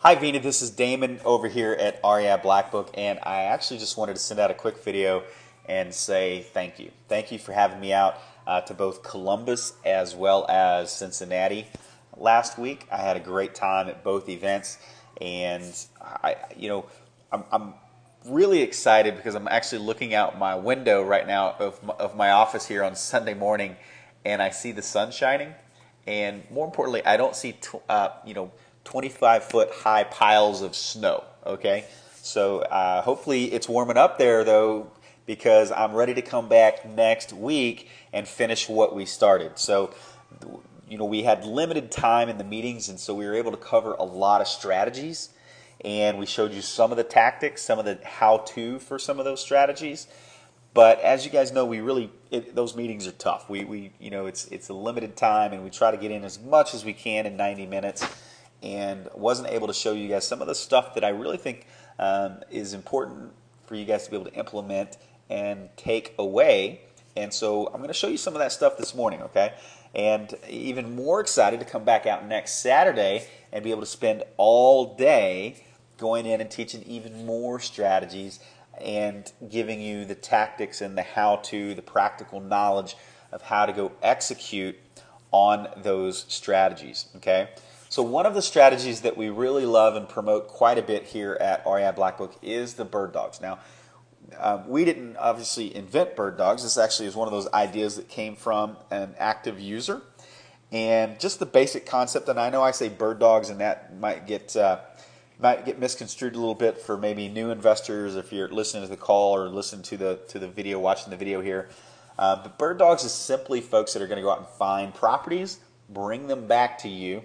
Hi Vina, this is Damon over here at REI Black Book, and I actually just wanted to send out a quick video and say thank you. Thank you for having me out to both Columbus as well as Cincinnati last week. I had a great time at both events, and I'm really excited because I'm actually looking out my window right now of my office here on Sunday morning, and I see the sun shining, and more importantly, I don't see 25-foot high piles of snow. Okay, so hopefully it's warming up there though, because I'm ready to come back next week and finish what we started. So we had limited time in the meetings, and so we were able to cover a lot of strategies, and we showed you some of the tactics, some of the how-to for some of those strategies. But as you guys know, those meetings are tough. It's a limited time, and we try to get in as much as we can in 90 minutes. And wasn't able to show you guys some of the stuff that I really think is important for you guys to be able to implement and take away. And so I'm going to show you some of that stuff this morning, okay? And even more excited to come back out next Saturday and be able to spend all day going in and teaching even more strategies and giving you the tactics and the how-to, the practical knowledge of how to go execute on those strategies, okay? So one of the strategies that we really love and promote quite a bit here at REI Black Book is the bird dogs. Now, we didn't obviously invent bird dogs. This actually is one of those ideas that came from an active user. And just the basic concept, and I know I say bird dogs, and that might get misconstrued a little bit for maybe new investors if you're listening to the call or listening to the video, watching the video here. But bird dogs is simply folks that are going to go out and find properties, bring them back to you,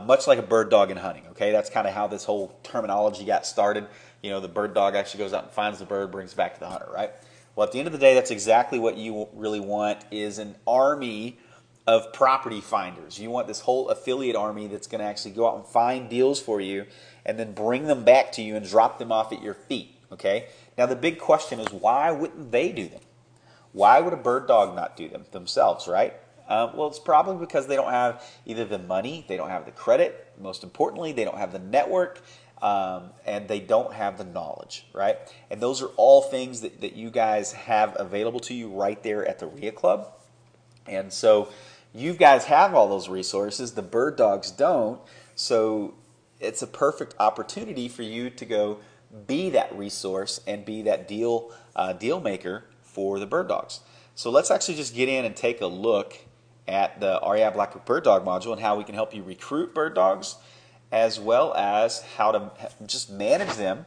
much like a bird dog in hunting, okay? That's kind of how this whole terminology got started. The bird dog actually goes out and finds the bird, brings it back to the hunter, right? Well, at the end of the day, that's exactly what you really want, is an army of property finders. You want this whole affiliate army that's going to actually go out and find deals for you and then bring them back to you and drop them off at your feet, okay? Now, the big question is, why wouldn't they do them? Why would a bird dog not do them themselves, right? Well, it's probably because they don't have either the money, they don't have the credit, most importantly, they don't have the network, and they don't have the knowledge, right? And those are all things that you guys have available to you right there at the REIA Club. And so you guys have all those resources, the bird dogs don't, so it's a perfect opportunity for you to go be that resource and be that deal maker for the bird dogs. So let's actually just get in and take a look at the REI Black Book Bird Dog module and how we can help you recruit bird dogs, as well as how to just manage them.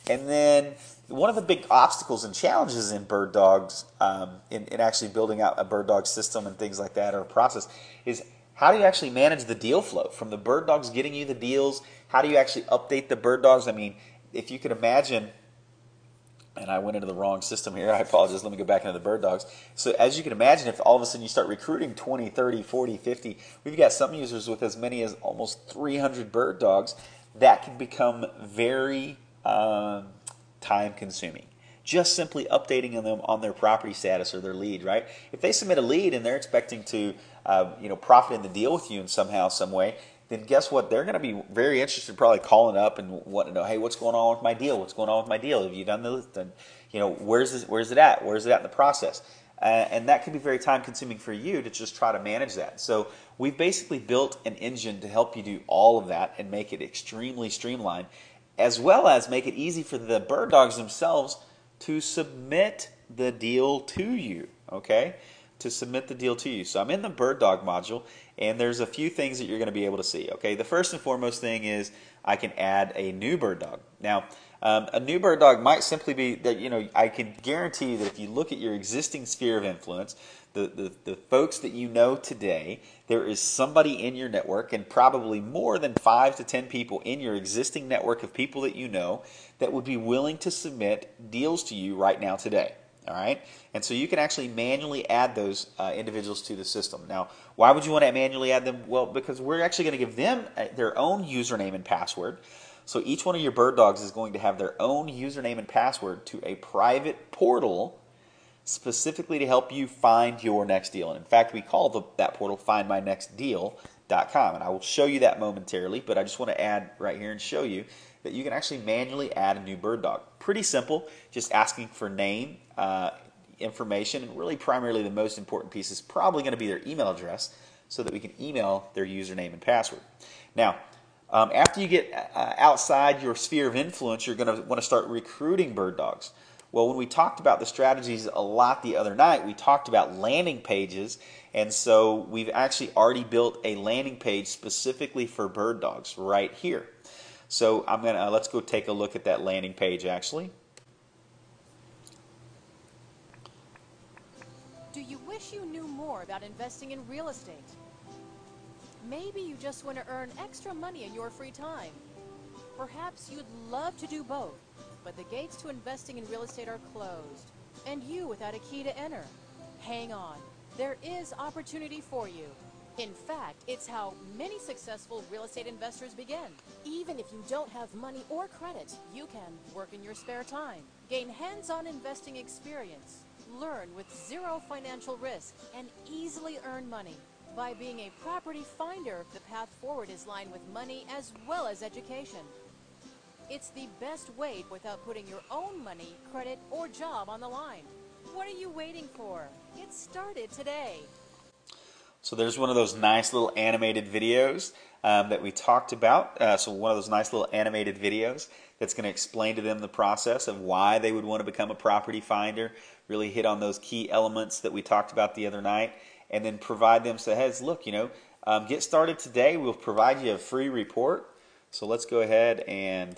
And then one of the big obstacles and challenges in bird dogs, in actually building out a bird dog system and things like that, or a process, is how do you actually manage the deal flow from the bird dogs getting you the deals? How do you actually update the bird dogs? I mean, if you could imagine, and I went into the wrong system here, I apologize, let me go back into the bird dogs. So as you can imagine, if all of a sudden you start recruiting 20, 30, 40, 50, we've got some users with as many as almost 300 bird dogs, that can become very time consuming. Just simply updating them on their property status or their lead, right? If they submit a lead and they're expecting to profit in the deal with you in somehow, some way, then guess what? They're going to be very interested, probably calling up and wanting to know, hey, what's going on with my deal? What's going on with my deal? Have you done this? And, where's it at? Where's it at in the process? And that can be very time consuming for you to just try to manage that. So we've basically built an engine to help you do all of that and make it extremely streamlined, as well as make it easy for the bird dogs themselves to submit the deal to you, okay? To submit the deal to you. So I'm in the bird dog module, and there's a few things that you're going to be able to see, okay? The first and foremost thing is I can add a new bird dog. Now, a new bird dog might simply be that, I can guarantee that if you look at your existing sphere of influence, the folks that you know today, there is somebody in your network, and probably more than 5 to 10 people in your existing network of people that you know, that would be willing to submit deals to you right now today. All right, and so you can actually manually add those individuals to the system. Now, why would you want to manually add them? Well, because we're actually going to give them their own username and password. So each one of your bird dogs is going to have their own username and password to a private portal specifically to help you find your next deal. And in fact, we call that portal findmynextdeal.com. deal.com. And I will show you that momentarily, but I just want to add right here and show you that you can actually manually add a new bird dog. Pretty simple, just asking for name, information, and really primarily the most important piece is probably going to be their email address so that we can email their username and password. Now, after you get outside your sphere of influence, you're going to want to start recruiting bird dogs. Well, when we talked about the strategies a lot the other night, we talked about landing pages, and so we've actually already built a landing page specifically for bird dogs right here. So I'm gonna let's go take a look at that landing page actually. Do you wish you knew more about investing in real estate? Maybe you just want to earn extra money in your free time. Perhaps you'd love to do both, but the gates to investing in real estate are closed, and you without a key to enter. Hang on, there is opportunity for you. In fact, it's how many successful real estate investors begin. Even if you don't have money or credit, you can work in your spare time, gain hands-on investing experience, learn with zero financial risk, and easily earn money. By being a property finder, the path forward is lined with money as well as education. It's the best way without putting your own money, credit, or job on the line. What are you waiting for? Get started today. So there's one of those nice little animated videos that we talked about. So one of those nice little animated videos that's going to explain to them the process of why they would want to become a property finder, really hit on those key elements that we talked about the other night, and then provide them, say, hey, look, get started today. We'll provide you a free report. So let's go ahead and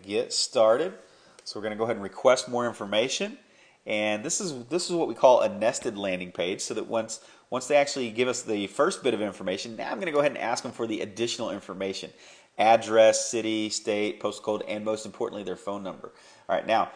get started. So we're going to go ahead and request more information. And this is what we call a nested landing page, so that once they actually give us the first bit of information, now I'm going to go ahead and ask them for the additional information. Address, city, state, postal code, and most importantly, their phone number. All right, now,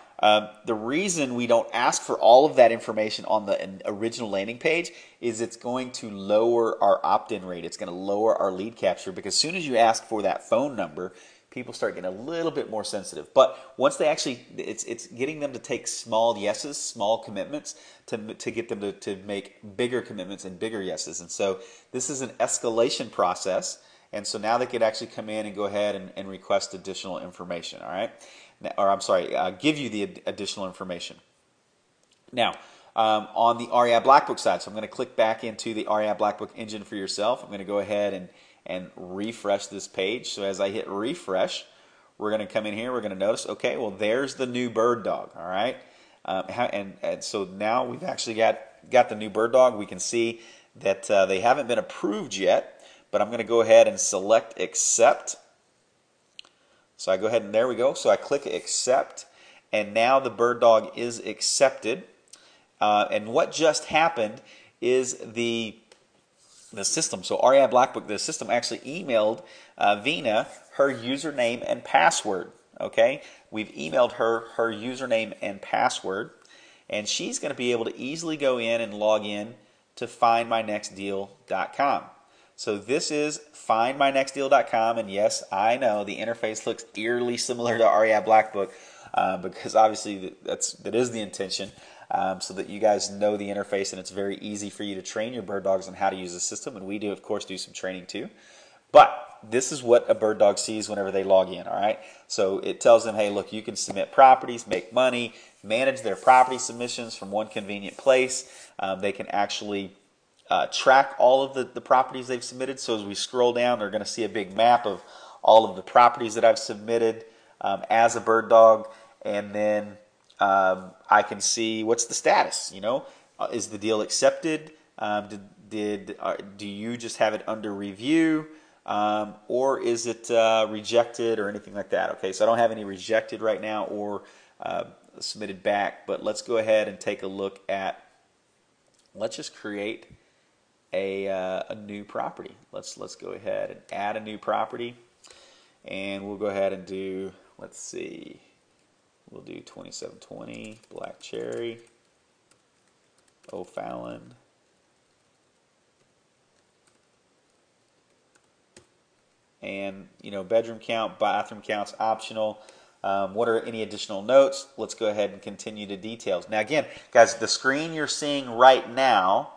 the reason we don't ask for all of that information on the original landing page is it's going to lower our opt-in rate. It's going to lower our lead capture, because as soon as you ask for that phone number, people start getting a little bit more sensitive. But once they actually, it's getting them to take small yeses, small commitments to get them to make bigger commitments and bigger yeses. And so this is an escalation process. And so now they could actually come in and go ahead and request additional information, all right? Or I'm sorry, give you the additional information. Now, on the REI Black Book side, so I'm going to click back into the REI Black Book engine for yourself. I'm going to go ahead and refresh this page. So as I hit refresh, we're going to come in here. We're going to notice, okay, well, there's the new bird dog, all right? And so now we've actually got the new bird dog. We can see that they haven't been approved yet. But I'm going to go ahead and select accept. So I go ahead and there we go. So I click accept, and now the bird dog is accepted. And what just happened is the system. So REI Black Book, the system actually emailed Vina her username and password. Okay, we've emailed her username and password, and she's going to be able to easily go in and log in to findmynextdeal.com. So this is findmynextdeal.com, and yes, I know the interface looks eerily similar to REI Black Book because obviously that is the intention, so that you guys know the interface and it's very easy for you to train your bird dogs on how to use the system, and we do, of course, do some training too. But this is what a bird dog sees whenever they log in, all right? So it tells them, hey, look, you can submit properties, make money, manage their property submissions from one convenient place. They can actually track all of the properties they've submitted. So as we scroll down, they're going to see a big map of all of the properties that I've submitted as a bird dog, and then I can see what's the status. Is the deal accepted? Do you just have it under review, or is it rejected or anything like that? Okay, so I don't have any rejected right now or submitted back, but let's go ahead and take a look at. Let's just create a new property. Let's go ahead and add a new property, and we'll go ahead and do, let's see, we'll do 2720 Black Cherry, O'Fallon, and bedroom count, bathroom count's optional. What are any additional notes? Let's go ahead and continue to details. Now again, guys, the screen you're seeing right now,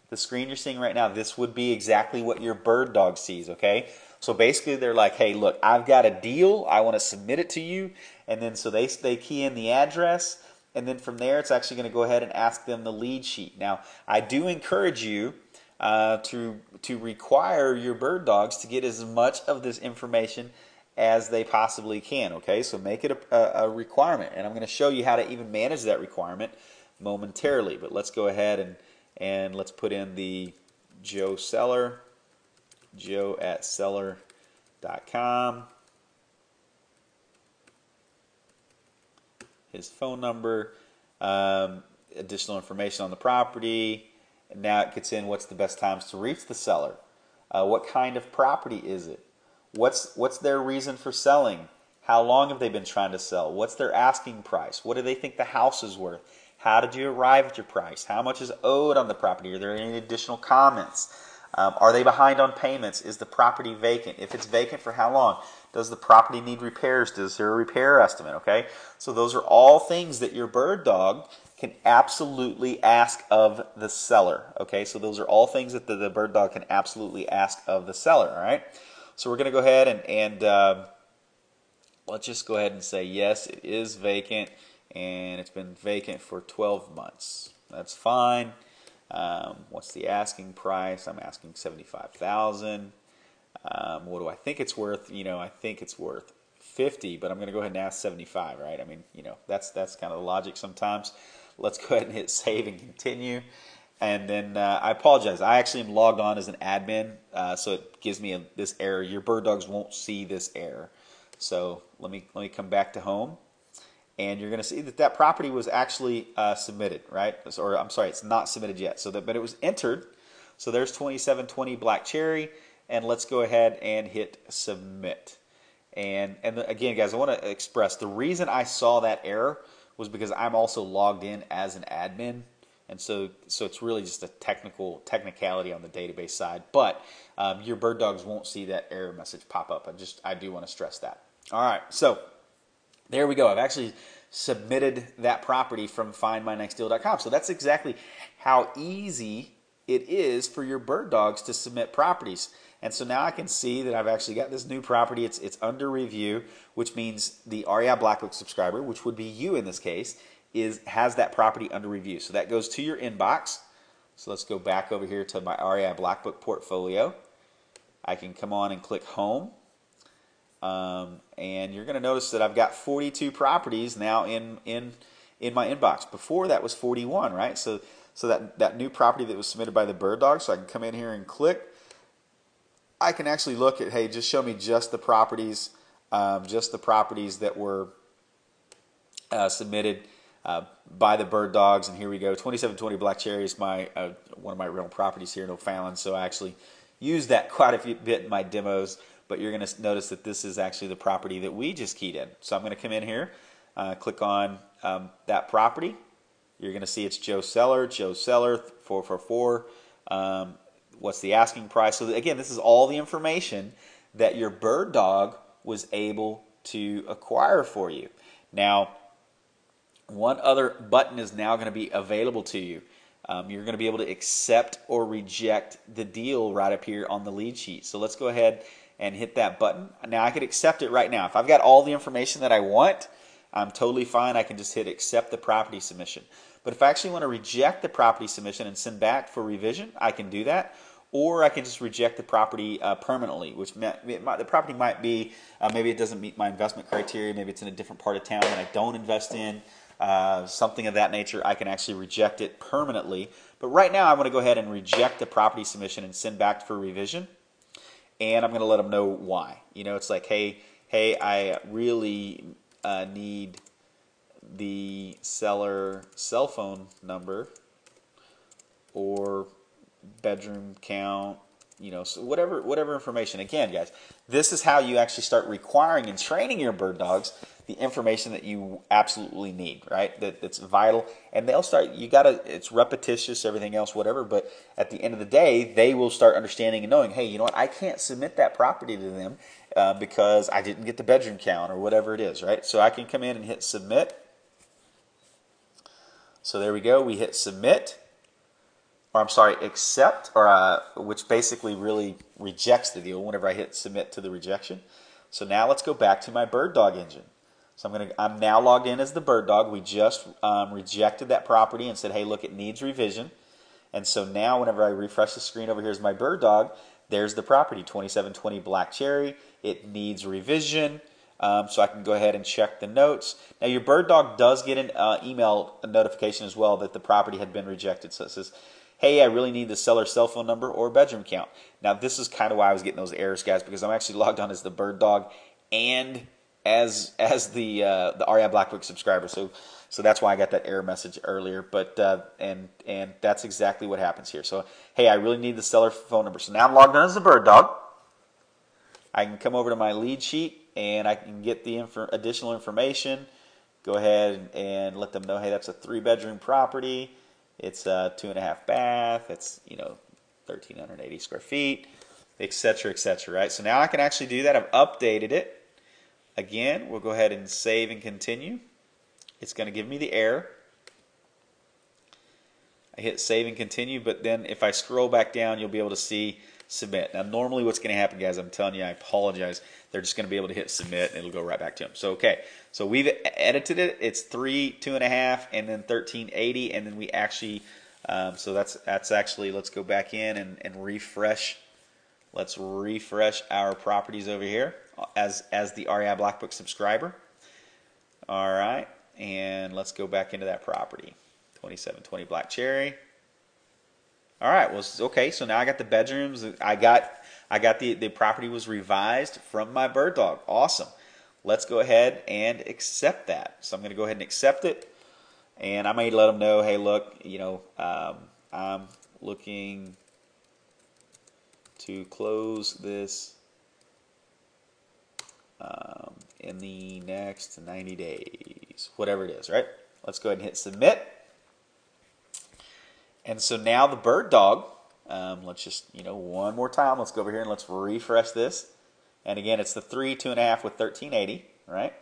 this would be exactly what your bird dog sees, okay? So basically they're like, hey, look, I've got a deal. I want to submit it to you. And then so they key in the address. And then from there, it's actually going to go ahead and ask them the lead sheet. Now, I do encourage you to require your bird dogs to get as much of this information as they possibly can, okay? So make it a requirement. And I'm going to show you how to even manage that requirement momentarily. But let's go ahead and let's put in the Joe Seller, joe@seller.com. His phone number, additional information on the property, and now it gets in what's the best times to reach the seller. What kind of property is it? What's their reason for selling? How long have they been trying to sell? What's their asking price? What do they think the house is worth? How did you arrive at your price? How much is owed on the property? Are there any additional comments? Are they behind on payments? Is the property vacant? If it's vacant, for how long? Does the property need repairs? Is there a repair estimate? Okay, so those are all things that your bird dog can absolutely ask of the seller. Okay, so those are all things that the bird dog can absolutely ask of the seller. All right, so we're going to go ahead and let's just go ahead and say yes, it is vacant, and it's been vacant for 12 months. That's fine. What's the asking price? I'm asking $75,000. What do I think it's worth? I think it's worth 50, but I'm going to go ahead and ask 75, right? I mean, that's kind of the logic sometimes. Let's go ahead and hit save and continue. And then I apologize. I actually am logged on as an admin, so it gives me this error. Your bird dogs won't see this error. So let me come back to home. And you're going to see that property was actually submitted, right? Or I'm sorry, it's not submitted yet. But it was entered. So there's 2720 Black Cherry, and let's go ahead and hit submit. And again, guys, I want to express the reason I saw that error was because I'm also logged in as an admin, and so it's really just a technicality on the database side. But your bird dogs won't see that error message pop up. I do want to stress that. All right, so. There we go. I've actually submitted that property from findmynextdeal.com. So that's exactly how easy it is for your bird dogs to submit properties. And so now I can see that I've actually got this new property. It's under review, which means the REI Black Book subscriber, which would be you in this case, has that property under review. So that goes to your inbox. So let's go back over here to my REI Black Book portfolio. I can come on and click home. And you're going to notice that I've got 42 properties now in my inbox. Before that was 41, right? So that new property that was submitted by the bird dog, so I can come in here and click. I can actually look at, hey, just show me just the properties that were submitted by the bird dogs. And here we go, 2720 Black Cherry is my one of my rental properties here in O'Fallon. So I actually use that quite a bit in my demos. But you're going to notice that this is actually the property that we just keyed in. So I'm going to come in here, click on that property. You're going to see it's Joe Seller, 444. What's the asking price? So again, this is all the information that your bird dog was able to acquire for you. Now, one other button is now going to be available to you. You're going to be able to accept or reject the deal right up here on the lead sheet. So let's go ahead and hit that button. Now I could accept it right now. If I've got all the information that I want, I'm totally fine. I can just hit accept the property submission. But if I actually want to reject the property submission and send back for revision, I can do that. Or I can just reject the property permanently, which the property might be, maybe it doesn't meet my investment criteria, maybe it's in a different part of town that I don't invest in, something of that nature. I can actually reject it permanently. But right now I want to go ahead and reject the property submission and send back for revision. And I'm going to let them know why. It's like, hey, I really need the seller cell phone number or bedroom count, so whatever information. Again, guys, this is how you actually start requiring and training your bird dogs the information that you absolutely need, right? That's vital. And they'll start, it's repetitious, everything else, whatever, but at the end of the day, they will start understanding and knowing, hey, you know what, I can't submit that property to them because I didn't get the bedroom count or whatever it is, right? So I can come in and hit submit. So there we go. We hit submit, or I'm sorry, accept, or which basically really rejects the deal whenever I hit submit to the rejection. So now let's go back to my bird dog engine. So I'm now logged in as the bird dog. We just rejected that property and said, hey, look, it needs revision. And so now whenever I refresh the screen over here as my bird dog, there's the property, 2720 Black Cherry. It needs revision. So I can go ahead and check the notes. Now your bird dog does get an email notification as well that the property had been rejected. So it says, hey, I really need the seller's cell phone number or bedroom count. Now this is kind of why I was getting those errors, guys, because I'm actually logged on as the bird dog and as the REI Black Book subscriber. So that's why I got that error message earlier. But and that's exactly what happens here. So hey, I really need the seller phone number. So now I'm logged on as the bird dog. I can come over to my lead sheet and I can get the additional information. Go ahead and let them know, hey, that's a 3-bedroom property. It's a 2.5 bath. It's 1,380 square feet, etc., etc. Right? So now I can actually do that. I've updated it. Again, we'll go ahead and save and continue. It's going to give me the error. I hit save and continue, but then if I scroll back down, you'll be able to see submit. Now, normally what's going to happen, guys, I'm telling you, I apologize. They're just going to be able to hit submit, and it'll go right back to them. So, okay. So we've edited it. It's 3, 2.5, and then 1,380, and then we actually, so that's actually, let's go back in and refresh. Let's refresh our properties over here as the REI Black Book subscriber. All right. And let's go back into that property. 2720 Black Cherry. All right, well, okay, so now I got the bedrooms. I got the property was revised from my bird dog. Awesome. Let's go ahead and accept that. So I'm going to go ahead and accept it, and I may let them know, hey, look, I'm looking to close this in the next 90 days, whatever it is, right? Let's go ahead and hit submit. And so now the bird dog, let's just, one more time. Let's go over here and let's refresh this. And again, it's the 3, 2.5 with 1,380, right?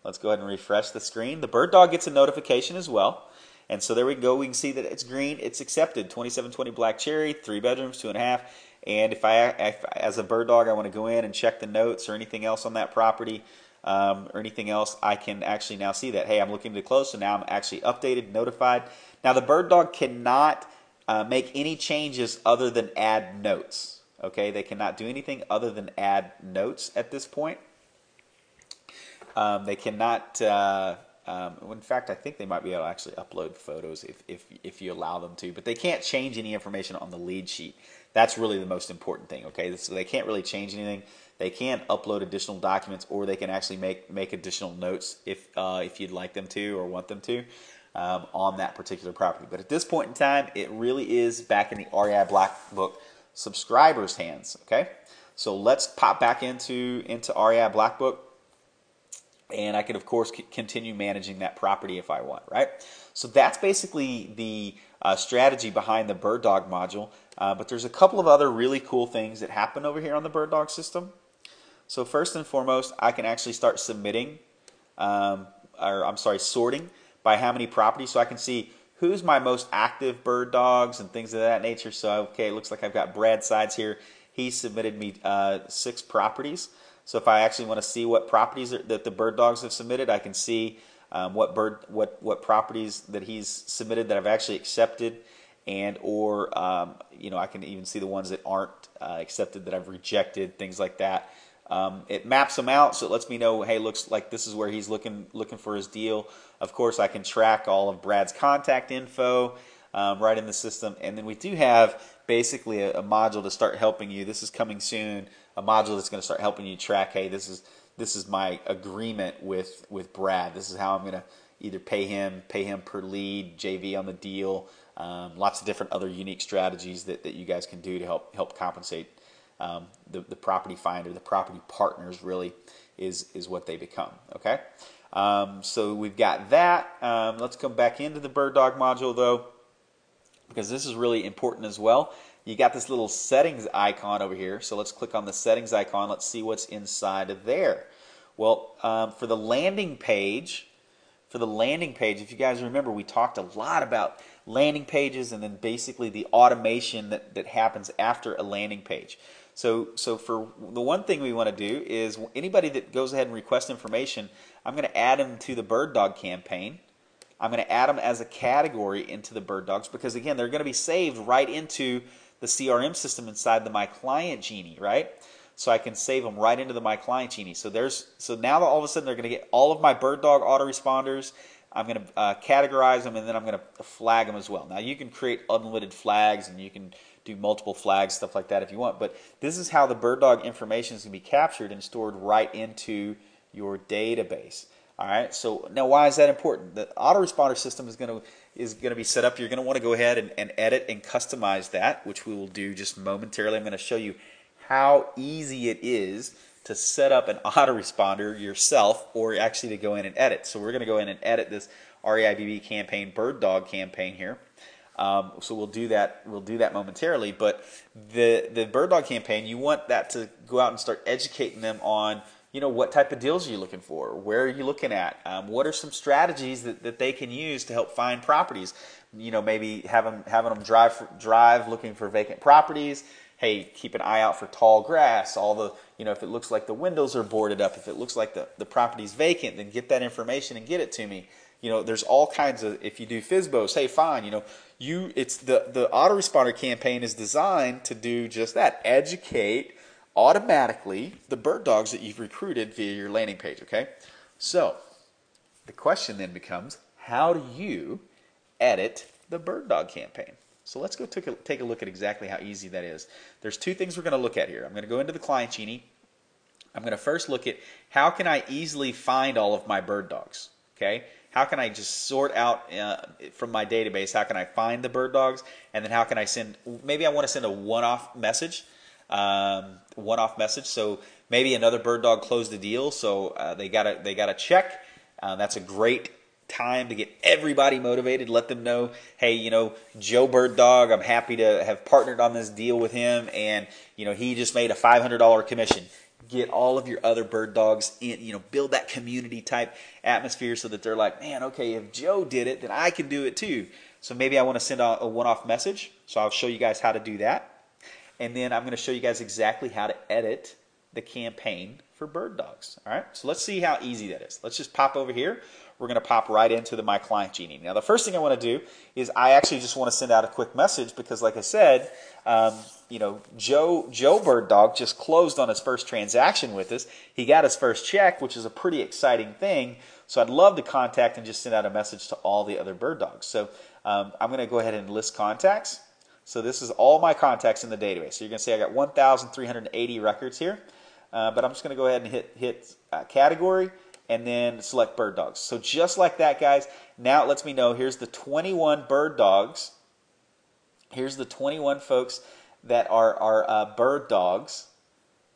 Let's go ahead and refresh the screen. The bird dog gets a notification as well. And so there we go. We can see that it's green. It's accepted. 2720 Black Cherry, 3 bedrooms, 2.5. And if as a bird dog, I want to go in and check the notes or anything else on that property or anything else, I can actually now see that, hey, I'm looking to close. So now I'm actually updated, notified. Now the bird dog cannot make any changes other than add notes. Okay, they cannot do anything other than add notes at this point. They cannot. In fact, I think they might be able to actually upload photos if you allow them to, but they can't change any information on the lead sheet. That's really the most important thing. Okay, so they can't really change anything. They can upload additional documents, or they can actually make additional notes if you'd like them to or want them to. On that particular property. But at this point in time, it really is back in the REI Black Book subscribers' hands. Okay, so let's pop back into REI Black Book, and I can of course continue managing that property if I want. Right. So that's basically the strategy behind the Bird Dog module. But there's a couple of other really cool things that happen over here on the Bird Dog system. So first and foremost, I can actually start submitting, sorting by how many properties, so I can see who's my most active bird dogs and things of that nature. So, okay, it looks like I've got Brad Sides here. He submitted me 6 properties. So if I actually want to see what properties that the bird dogs have submitted, I can see what properties that he's submitted that I've actually accepted, and or I can even see the ones that aren't accepted that I've rejected, things like that. It maps them out, so it lets me know, hey, looks like this is where he's looking for his deal. Of course, I can track all of Brad's contact info right in the system. And then we do have basically a module to start helping you. This is coming soon, a module that's going to start helping you track, hey, this is my agreement with Brad. This is how I'm going to either pay him per lead, JV on the deal, lots of different other unique strategies that you guys can do to help compensate the property finder. The property partners really is what they become. Okay, so we've got that. Let's come back into the Bird Dog module though, because this is really important as well. you got this little settings icon over here. So let's click on the settings icon. Let's see what's inside of there. Well, for the landing page, if you guys remember, we talked a lot about landing pages and then basically the automation that happens after a landing page. So for the one thing we want to do is anybody that goes ahead and requests information, I'm going to add them to the bird dog campaign. I'm going to add them as a category into the bird dogs because, again, they're going to be saved right into the CRM system inside the My Client Genie, right? So I can save them right into the My Client Genie. So now all of a sudden they're going to get all of my bird dog autoresponders. I'm going to categorize them, and then I'm going to flag them as well. Now you can create unlimited flags, and you can do multiple flags, stuff like that if you want. But this is how the bird dog information is going to be captured and stored right into your database. All right. So now, why is that important? The autoresponder system is going to be set up. You're going to want to go ahead and edit and customize that, which we will do just momentarily. I'm going to show you how easy it is to set up an autoresponder yourself, or actually to go in and edit. So we're going to go in and edit this REIBB campaign, bird dog campaign here. So we'll do that. We'll do that momentarily. But the bird dog campaign, you want that to go out and start educating them on, what type of deals are you looking for? Where are you looking at? What are some strategies that they can use to help find properties? Maybe having them drive looking for vacant properties. Hey, keep an eye out for tall grass. If it looks like the windows are boarded up, if it looks like the property's vacant, then get that information and get it to me. There's all kinds of, if you do FSBOs, hey, fine, it's the autoresponder campaign is designed to do just that, educate automatically the bird dogs that you've recruited via your landing page, okay? So the question then becomes, how do you edit the bird dog campaign? So let's go take a look at exactly how easy that is. There's two things we're going to look at here. I'm going to go into the Client Genie. I'm going to first look at how can I easily find all of my bird dogs, okay? How can I just sort out from my database, how can I find the bird dogs, and then how can I maybe I want to send a one-off message, so maybe another bird dog closed a deal, so they got a check. That's a great time to get everybody motivated, let them know, hey, Joe Bird Dog, I'm happy to have partnered on this deal with him, and he just made a $500 commission. Get all of your other bird dogs in, build that community type atmosphere so that they're like, man, okay, if Joe did it, then I can do it too. So maybe I want to send out a one-off message, so I'll show you guys how to do that, and then I'm going to show you guys exactly how to edit the campaign for bird dogs. All right, so let's see how easy that is. Let's just pop over here. We're going to pop right into the My Client Genie. Now, the first thing I want to do is I actually just want to send out a quick message because, like I said, Joe Bird Dog just closed on his first transaction with us. He got his first check, which is a pretty exciting thing. So I'd love to contact and just send out a message to all the other bird dogs. So I'm going to go ahead and list contacts. So this is all my contacts in the database. So you're going to see I got 1,380 records here. But I'm just going to go ahead and hit category and then select bird dogs. So just like that, guys, now it lets me know here's the 21 bird dogs. Here's the 21 folks that are bird dogs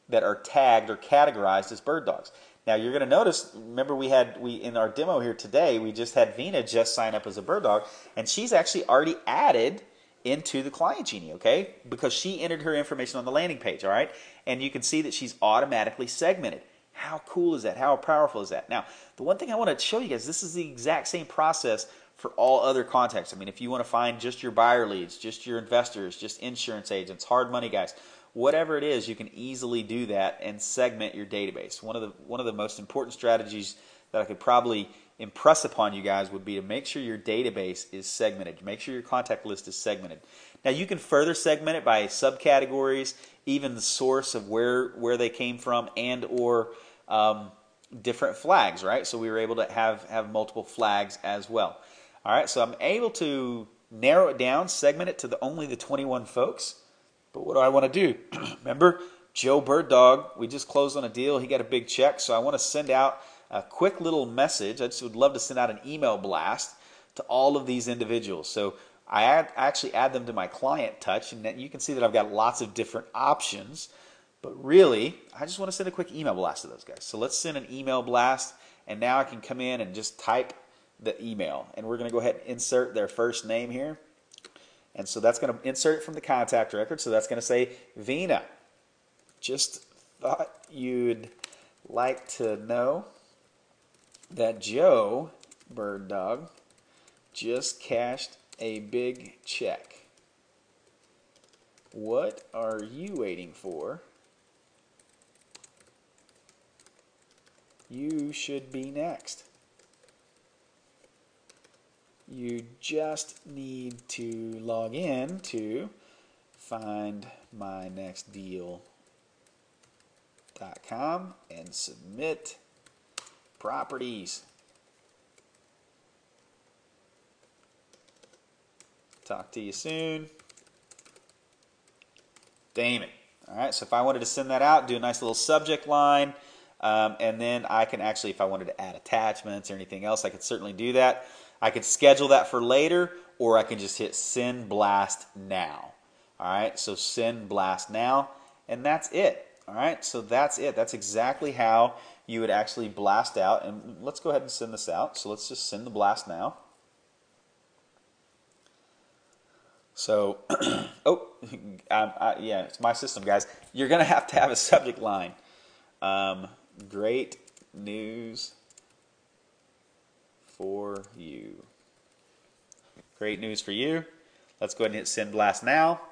that are tagged or categorized as bird dogs. Now you're going to notice, remember we in our demo here today, we just had Vina just sign up as a bird dog, and she's actually already added into the Client Genie, okay? Because she entered her information on the landing page, all right? And you can see that she's automatically segmented. How cool is that? How powerful is that? Now, the one thing I want to show you guys, this is the exact same process for all other contacts. I mean, if you want to find just your buyer leads, just your investors, just insurance agents, hard money guys, whatever it is, you can easily do that and segment your database. One of the most important strategies that I could probably impress upon you guys would be to make sure your database is segmented. Make sure your contact list is segmented. Now you can further segment it by subcategories, even the source of where they came from, and or different flags, right? So we were able to have multiple flags as well. All right, so I'm able to narrow it down, segment it to only the 21 folks. But what do I want to do? Remember, Joe Bird Dog, we just closed on a deal. He got a big check, so I want to send out a quick little message. I just would love to send out an email blast to all of these individuals. So I actually add them to my client touch, and you can see that I've got lots of different options. But really, I just want to send a quick email blast to those guys. So let's send an email blast, and now I can come in and just type the email. And we're going to go ahead and insert their first name here. And so that's going to insert it from the contact record. So that's going to say, Vina, just thought you'd like to know that Joe, bird dog, just cashed a big check. What are you waiting for? You should be next. You just need to log in to findmynextdeal.com and submit properties. Talk to you soon. Damon. All right, so if I wanted to send that out, do a nice little subject line, and then I can actually, if I wanted to add attachments or anything else, I could certainly do that. I could schedule that for later, or I can just hit send blast now. All right, so send blast now, and that's it. All right, so that's it. That's exactly how you would actually blast out. And let's go ahead and send this out. So let's just send the blast now. So, yeah, it's my system, guys. You're going to have a subject line. Great news for you. Great news for you. Let's go ahead and hit send blast now.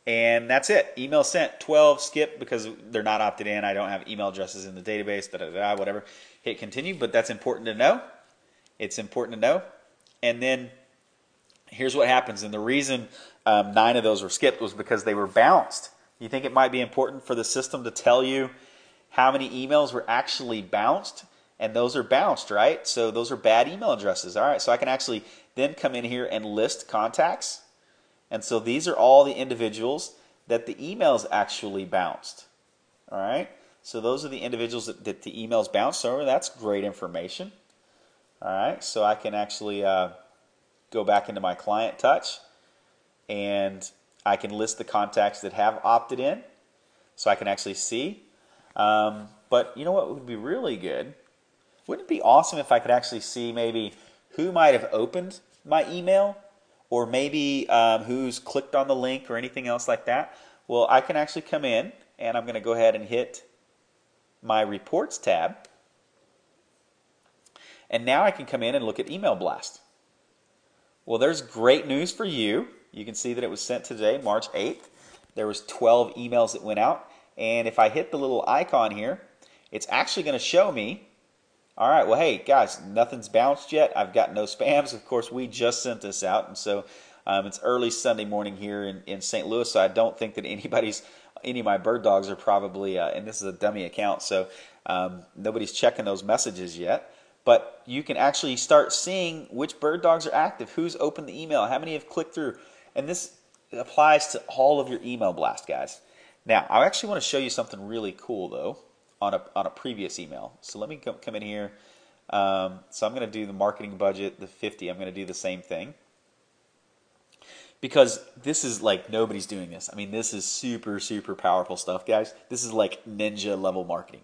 And that's it. Email sent. 12, skip because they're not opted in. I don't have email addresses in the database, whatever. Hit continue, but that's important to know. It's important to know. And then here's what happens. And the reason 9 of those were skipped was because they were bounced. You think it might be important for the system to tell you how many emails were actually bounced? And those are bounced, right? So those are bad email addresses. All right, so I can actually then come in here and list contacts. And so these are all the individuals that the emails actually bounced. All right, so those are the individuals that the emails bounced. So that's great information. All right, so I can actually go back into my client touch, and I can list the contacts that have opted in, so I can actually see. But you know what would be really good? Wouldn't it be awesome if I could actually see maybe who might have opened my email, or maybe who's clicked on the link or anything else like that? Well, I can actually come in, and I'm going to go ahead and hit my reports tab. And now I can come in and look at email blast. Well, there's great news for you. You can see that it was sent today, March 8th. There was 12 emails that went out. And if I hit the little icon here, it's actually going to show me, all right, well, hey, guys, nothing's bounced yet. I've got no spams. Of course, we just sent this out. And so it's early Sunday morning here in St. Louis, so I don't think that any of my bird dogs are probably, and this is a dummy account, so nobody's checking those messages yet. But you can actually start seeing which bird dogs are active, who's opened the email, how many have clicked through. And this applies to all of your email blast, guys. Now, I actually want to show you something really cool, though, on a previous email. So let me come in here. So I'm going to do the marketing budget, the 50. I'm going to do the same thing. Because this is like nobody's doing this. I mean, this is super, super powerful stuff, guys. This is like ninja level marketing.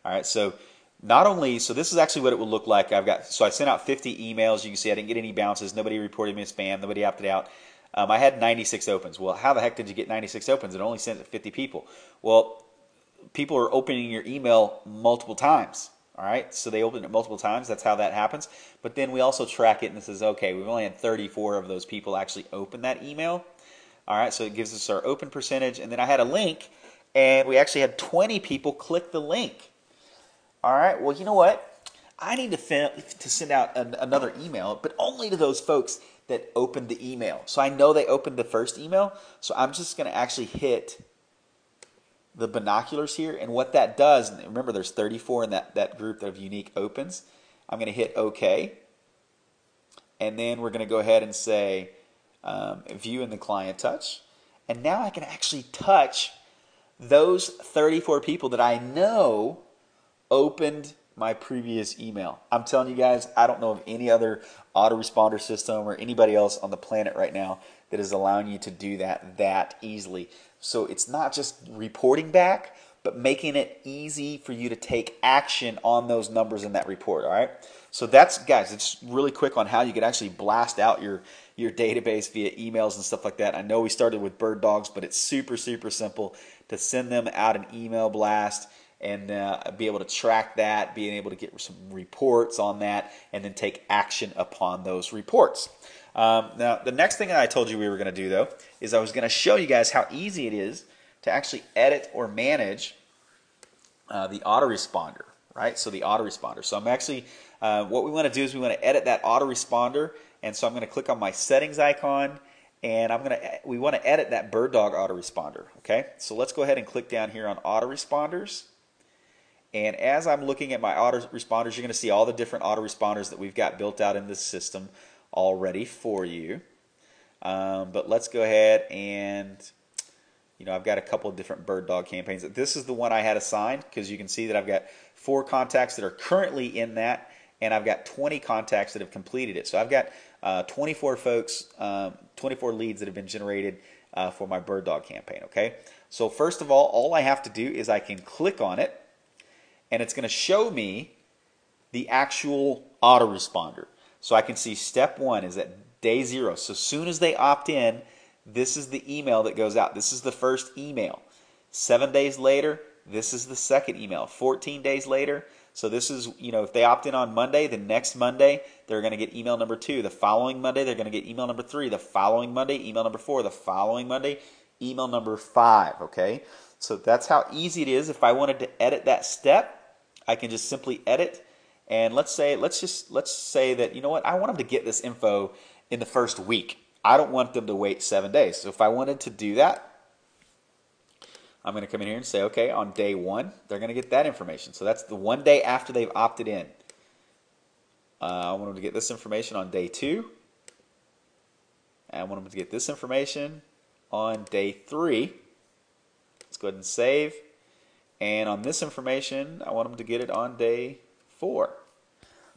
All right, so so this is actually what it would look like. So I sent out 50 emails. You can see I didn't get any bounces. Nobody reported me as spam. Nobody opted out. I had 96 opens. Well, how the heck did you get 96 opens? It only sent it to 50 people. Well, people are opening your email multiple times. All right, so they open it multiple times. That's how that happens. But then we also track it, and it says, okay, we've only had 34 of those people actually open that email. All right, so it gives us our open percentage. And then I had a link, and we actually had 20 people click the link. All right, well, you know what? I need to send out another email, but only to those folks that opened the email. So I know they opened the first email, so I'm just going to actually hit the binoculars here. And what that does, remember there's 34 in that group of unique opens. I'm going to hit OK. And then we're going to go ahead and say view in the client touch. And now I can actually touch those 34 people that I know opened my previous email. I'm telling you guys, I don't know of any other autoresponder system or anybody else on the planet right now that is allowing you to do that easily. So it's not just reporting back, but making it easy for you to take action on those numbers in that report. All right. So that's, guys, it's really quick on how you can actually blast out your database via emails and stuff like that. I know we started with bird dogs, but it's super, super simple to send them out an email blast and be able to track that, being able to get some reports on that, and then take action upon those reports. Now, the next thing that I told you we were going to do, though, is I was going to show you guys how easy it is to actually edit or manage the autoresponder, right? So the autoresponder. So I'm actually, what we want to do is we want to edit that autoresponder, and so I'm going to click on my settings icon, and we want to edit that bird dog autoresponder. Okay, so let's go ahead and click down here on autoresponders. And as I'm looking at my autoresponders, you're going to see all the different autoresponders that we've got built out in this system already for you. But let's go ahead and, I've got a couple of different bird dog campaigns. This is the one I had assigned because you can see that I've got 4 contacts that are currently in that, and I've got 20 contacts that have completed it. So I've got 24 folks, 24 leads that have been generated for my bird dog campaign. Okay. So first of all I have to do is I can click on it, and it's going to show me the actual autoresponder. So I can see step 1 is at day 0. So as soon as they opt in, this is the email that goes out. This is the first email. 7 days later, this is the second email. 14 days later, so this is, if they opt in on Monday, the next Monday, they're going to get email number 2. The following Monday, they're going to get email number 3. The following Monday, email number 4. The following Monday, email number 5. Okay? So that's how easy it is. If I wanted to edit that step, I can just simply edit, and let's say that, you know what, I want them to get this info in the first week. I don't want them to wait 7 days. So if I wanted to do that, I'm going to come in here and say, okay, on day 1, they're going to get that information. So that's the 1 day after they've opted in. I want them to get this information on day 2. And I want them to get this information on day 3. Let's go ahead and save. And on this information, I want them to get it on day 4.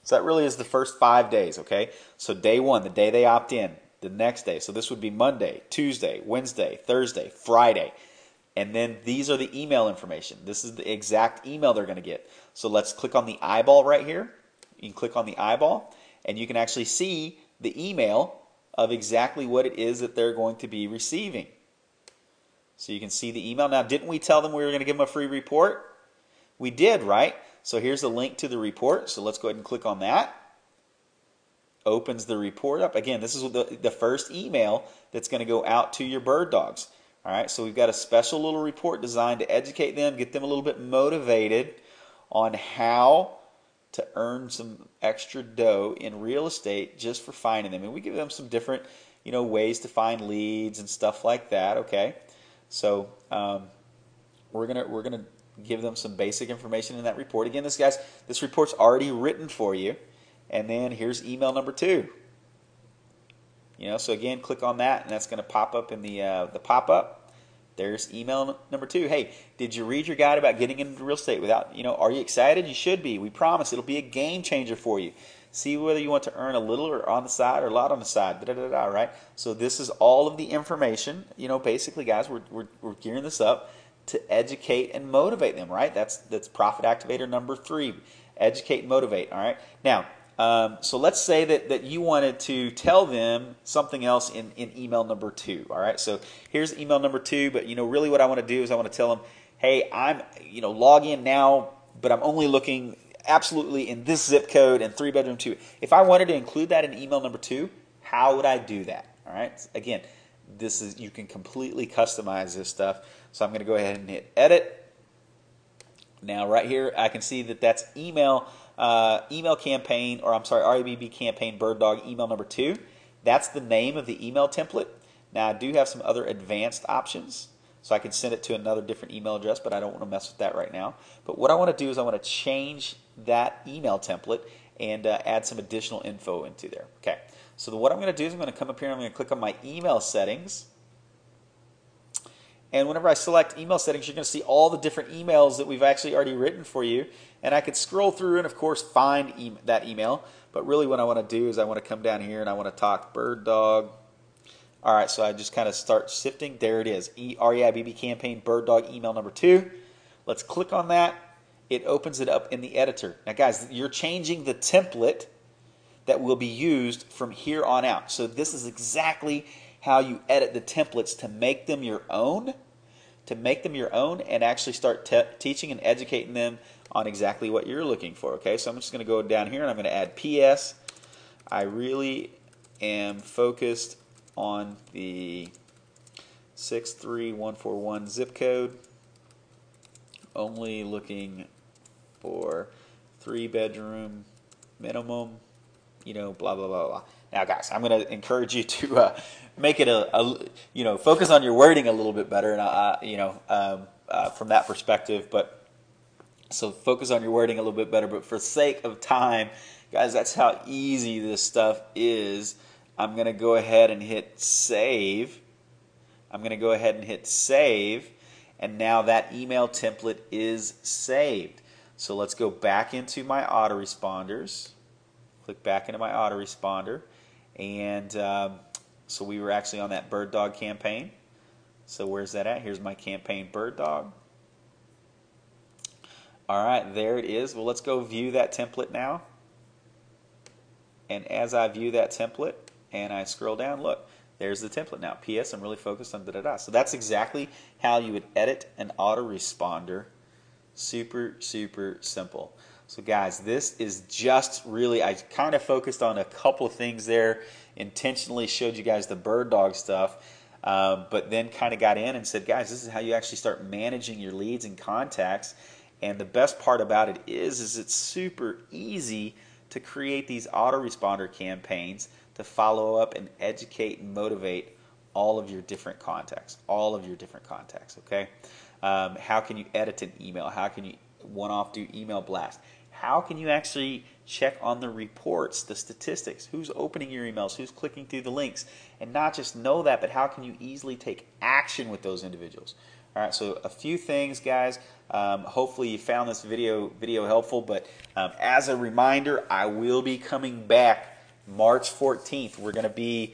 So that really is the first 5 days, okay? So day 1, the day they opt in, the next day. So this would be Monday, Tuesday, Wednesday, Thursday, Friday. And then these are the email information. This is the exact email they're going to get. So let's click on the eyeball right here. You can click on the eyeball, and you can actually see the email of exactly what it is that they're going to be receiving. So you can see the email. Now, didn't we tell them we were going to give them a free report? We did, right? So here's the link to the report. So let's go ahead and click on that. Opens the report up. Again, this is the first email that's going to go out to your bird dogs. All right, so we've got a special little report designed to educate them, get them a little bit motivated on how to earn some extra dough in real estate just for finding them. And we give them some different, ways to find leads and stuff like that. Okay. So we're gonna give them some basic information in that report. Again, this report's already written for you, and then here's email number 2. So again, click on that, and that's going to pop up in the pop-up. There's email number 2. Hey, did you read your guide about getting into real estate without? Are you excited? You should be. We promise it'll be a game changer for you. See whether you want to earn a little or on the side or a lot on the side, right? So this is all of the information. Basically, guys, we're gearing this up to educate and motivate them, right? That's profit activator number 3. Educate and motivate, all right? Now, so let's say that you wanted to tell them something else in email number 2, all right? So here's email number 2, but really what I want to do is I want to tell them, hey, I'm log in now, but I'm only looking absolutely in this zip code and 3-bedroom 2. If I wanted to include that in email number 2, how would I do that? All right. Again, you can completely customize this stuff. So I'm going to go ahead and hit edit. Now right here, I can see that that's email campaign, or I'm sorry, REBB campaign bird dog email number 2. That's the name of the email template. Now I do have some other advanced options. So I can send it to another different email address, but I don't want to mess with that right now. But what I want to do is I want to change that email template and add some additional info into there. Okay. So what I'm going to do is I'm going to come up here and I'm going to click on my email settings. And whenever I select email settings, you're going to see all the different emails that we've actually already written for you. And I could scroll through and, of course, find that email. But really what I want to do is I want to come down here and I want to talk bird dog. All right, so I just kind of start sifting. There it is. REIBB campaign bird dog email number 2. Let's click on that. It opens it up in the editor. Now guys, you're changing the template that will be used from here on out. So this is exactly how you edit the templates to make them your own, and actually start teaching and educating them on exactly what you're looking for. Okay, so I'm just going to go down here and I'm going to add PS. I really am focused on the 63141 zip code. Only looking for 3-bedroom minimum, you know, blah, blah, blah, blah. Now, guys, I'm going to encourage you to make it focus on your wording a little bit better, and from that perspective. But so focus on your wording a little bit better. But for sake of time, guys, that's how easy this stuff is. I'm going to go ahead and hit save. And now that email template is saved. So let's go back into my autoresponders. Click back into my autoresponder. And so we were actually on that bird dog campaign. So where's that at? Here's my campaign bird dog. All right, there it is. Well, let's go view that template now. And as I view that template and I scroll down, look, there's the template now. P.S. I'm really focused on da-da-da. So that's exactly how you would edit an autoresponder. Super, super simple. So guys, this is just really, I kind of focused on a couple of things there, intentionally showed you guys the bird dog stuff, but then kind of got in and said, guys, this is how you actually start managing your leads and contacts. And the best part about it is it's super easy to create these autoresponder campaigns to follow up and educate and motivate all of your different contacts, okay? How can you edit an email? How can you one-off do email blast? How can you actually check on the reports, the statistics, who's opening your emails, who's clicking through the links, and not just know that, but how can you easily take action with those individuals? All right, so a few things, guys. Hopefully you found this video helpful, but as a reminder, I will be coming back March 14th. We're going to be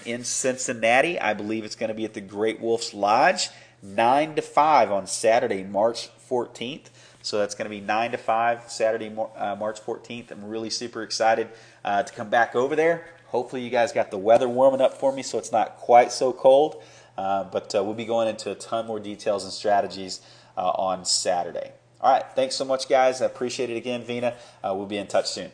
in Cincinnati. I believe it's going to be at the Great Wolf's Lodge, 9 to 5 on Saturday, March 14th. So that's going to be 9 to 5 Saturday, March 14th. I'm really super excited to come back over there. Hopefully you guys got the weather warming up for me so it's not quite so cold. But we'll be going into a ton more details and strategies on Saturday. All right, thanks so much, guys. I appreciate it again, Vina. We'll be in touch soon.